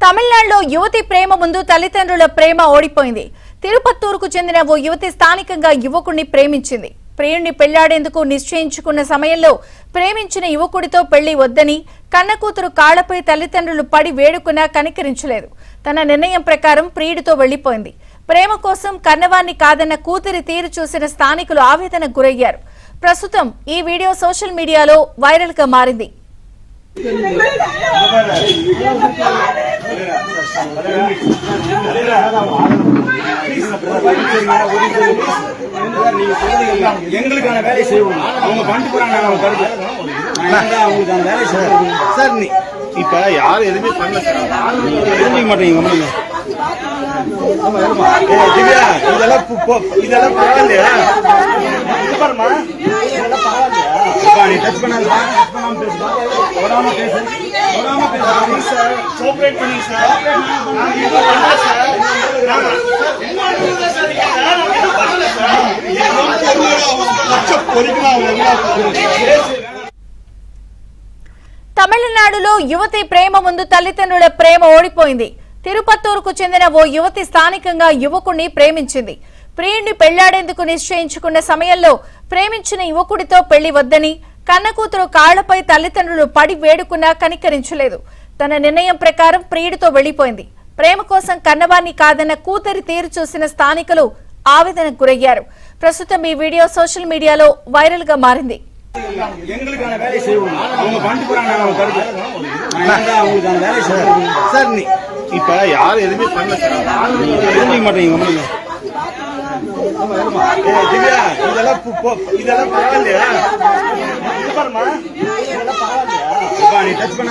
తమిళనాడులో యువతి ప్రేమ ముందు తల్లిదండ్రుల ప్రేమ ఓడిపోయింది. తిరుపత్తూరుకు చెందిన ఓ యువతి స్థానికంగా యువకుడిని ప్రేమించింది. ప్రియుణ్ణి పెళ్లాడేందుకు నిశ్చయించుకున్న సమయంలో ప్రేమించిన యువకుడితో పెళ్లి వద్దని కన్నకూతురు కాళ్లపై తల్లిదండ్రులు పడి వేడుకున్నా కనికరించలేదు. తన నిర్ణయం ప్రకారం ప్రియుడితో వెళ్లిపోయింది. ప్రేమ కోసం కన్నవాన్ని కాదన్న కూతురి తీరు చూసిన స్థానికులు ఆవేదనకు గురయ్యారు. ప్రస్తుతం ఈ వీడియో సోషల్ మీడియాలో వైరల్ గా మారింది. எங்களுக்கான வேலை செய்வோம். அவங்க பண்ணிட்டு போறாங்க. அவங்களுக்கான வேலை செய்வோம் சார். இப்ப யாரும் எதுவுமே பண்ணல சார். தெரிஞ்சுக்க மாட்டேங்க. திவ்யா இதெல்லாம் பரவாயில்லையா? பாருமா நீ டச் பண்ணாத. கோஆபரேட் பண்ணி சார். తమిళనాడులో యువతి ప్రేమ ముందు తల్లిదండ్రుల ప్రేమ ఓడిపోయింది. తిరుపత్తూరుకు చెందిన ఓ యువతి స్థానికంగా యువకుడిని ప్రేమించింది. ప్రియుడిని పెళ్లాడేందుకు నిశ్చయించుకున్న సమయంలో ప్రేమించిన యువకుడితో పెళ్లి వద్దని కన్నకూతురు కాళ్లపై తల్లిదండ్రులు పడి వేడుకున్నా కనికరించలేదు. తన నిర్ణయం ప్రకారం ప్రియుడితో వెళ్లిపోయింది. ప్రేమ కోసం కన్నవాన్ని కాదన్న కూతురి తీరు చూసిన స్థానికులు ఆవేదనకు గురయ్యారు. ప్రస్తుతం ఈ వీడియో సోషల్ మీడియాలో వైరల్ గా మారింది. எங்களுக்கான வேலை செய்வோம். அவங்க பண்ணிட்டு போறாங்க. அவங்களுக்கான வேலை செய்வோம் சார். இப்ப யாரும் எதுவுமே பண்ணல சார். தெரிஞ்சுக்க மாட்டேங்க. திவ்யா இதெல்லாம் பரவாயில்லையா? பாருமா நீ டச் பண்ண